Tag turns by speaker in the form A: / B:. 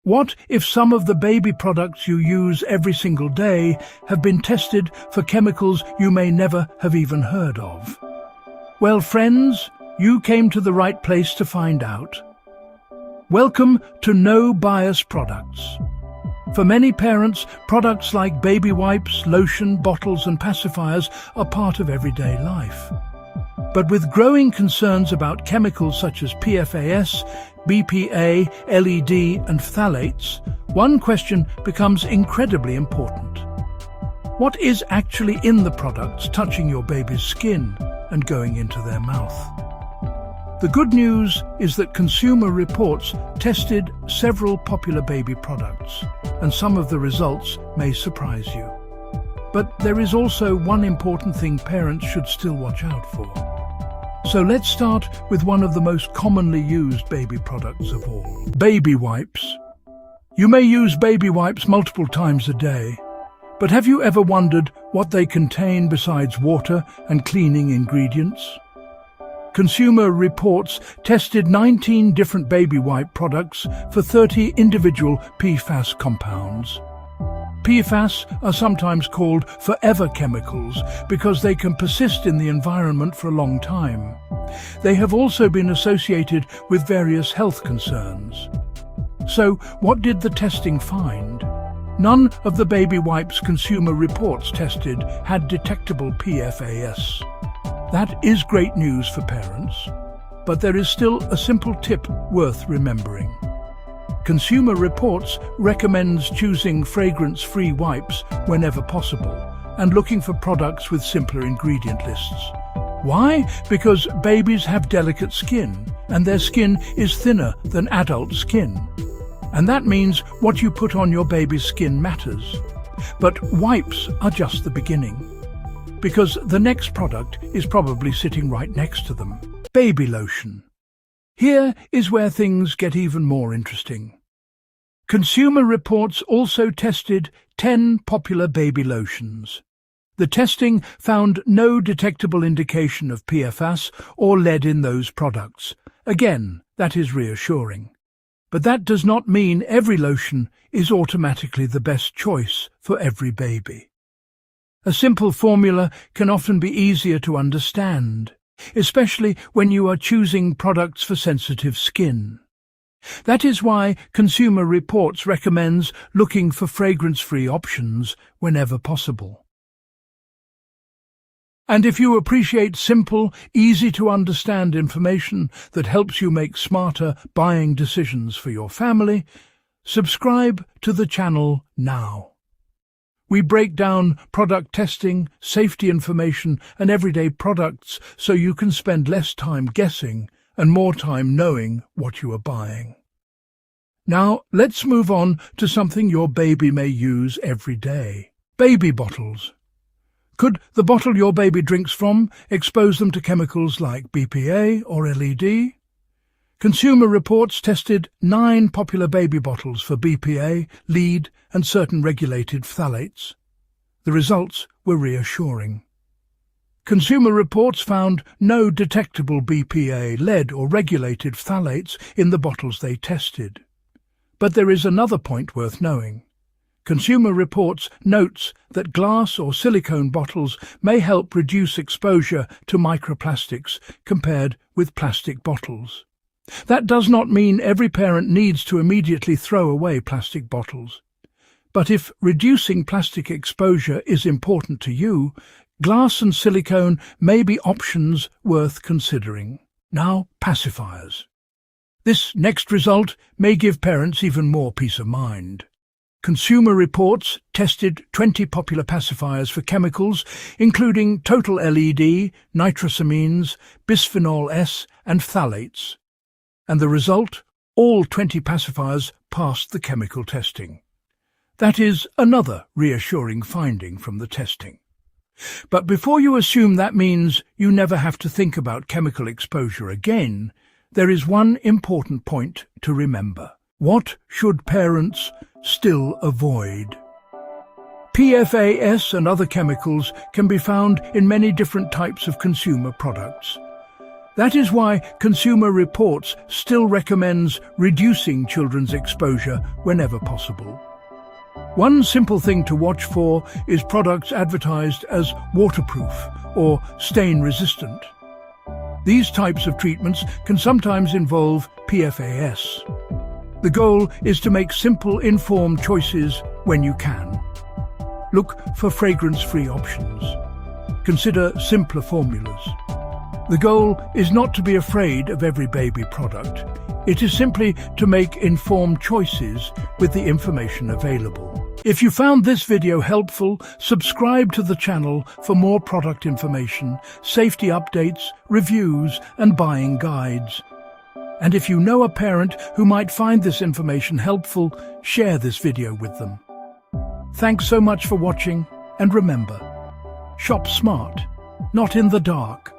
A: What if some of the baby products you use every single day have been tested for chemicals you may never have even heard of? Well, friends, you came to the right place to find out. Welcome to No Bias Products. For many parents, products like baby wipes, lotion, bottles and pacifiers are part of everyday life. But with growing concerns about chemicals such as PFAS, BPA, LED and phthalates, one question becomes incredibly important. What is actually in the products touching your baby's skin and going into their mouth? The good news is that Consumer Reports tested several popular baby products, and some of the results may surprise you. But there is also one important thing parents should still watch out for. So let's start with one of the most commonly used baby products of all, baby wipes. You may use baby wipes multiple times a day, but have you ever wondered what they contain besides water and cleaning ingredients? Consumer Reports tested 19 different baby wipe products for 30 individual PFAS compounds. PFAS are sometimes called forever chemicals because they can persist in the environment for a long time. They have also been associated with various health concerns. So, what did the testing find? None of the baby wipes Consumer Reports tested had detectable PFAS. That is great news for parents, but there is still a simple tip worth remembering. Consumer Reports recommends choosing fragrance-free wipes whenever possible and looking for products with simpler ingredient lists. Why? Because babies have delicate skin, and their skin is thinner than adult skin. And that means what you put on your baby's skin matters. But wipes are just the beginning, because the next product is probably sitting right next to them. Baby lotion. Here is where things get even more interesting. Consumer Reports also tested 10 popular baby lotions. The testing found no detectable indication of PFAS or lead in those products. Again, that is reassuring. But that does not mean every lotion is automatically the best choice for every baby. A simple formula can often be easier to understand, especially when you are choosing products for sensitive skin. That is why Consumer Reports recommends looking for fragrance-free options whenever possible. And if you appreciate simple, easy-to-understand information that helps you make smarter buying decisions for your family, subscribe to the channel now. We break down product testing, safety information and everyday products so you can spend less time guessing and more time knowing what you are buying. Now, let's move on to something your baby may use every day. Baby bottles. Could the bottle your baby drinks from expose them to chemicals like BPA or LED? Consumer Reports tested 9 popular baby bottles for BPA, lead and certain regulated phthalates. The results were reassuring. Consumer Reports found no detectable BPA, lead or regulated phthalates in the bottles they tested. But there is another point worth knowing. Consumer Reports notes that glass or silicone bottles may help reduce exposure to microplastics compared with plastic bottles. That does not mean every parent needs to immediately throw away plastic bottles. But if reducing plastic exposure is important to you, glass and silicone may be options worth considering. Now, pacifiers. This next result may give parents even more peace of mind. Consumer Reports tested 20 popular pacifiers for chemicals, including total LED, nitrosamines, bisphenol S and phthalates. And the result? All 20 pacifiers passed the chemical testing. That is another reassuring finding from the testing. But before you assume that means you never have to think about chemical exposure again, there is one important point to remember. What should parents still avoid? PFAS and other chemicals can be found in many different types of consumer products. That is why Consumer Reports still recommends reducing children's exposure whenever possible. One simple thing to watch for is products advertised as waterproof or stain-resistant. These types of treatments can sometimes involve PFAS. The goal is to make simple, informed choices when you can. Look for fragrance-free options. Consider simpler formulas. The goal is not to be afraid of every baby product. It is simply to make informed choices with the information available. If you found this video helpful, subscribe to the channel for more product information, safety updates, reviews, and buying guides. And if you know a parent who might find this information helpful, share this video with them. Thanks so much for watching, and remember, shop smart, not in the dark.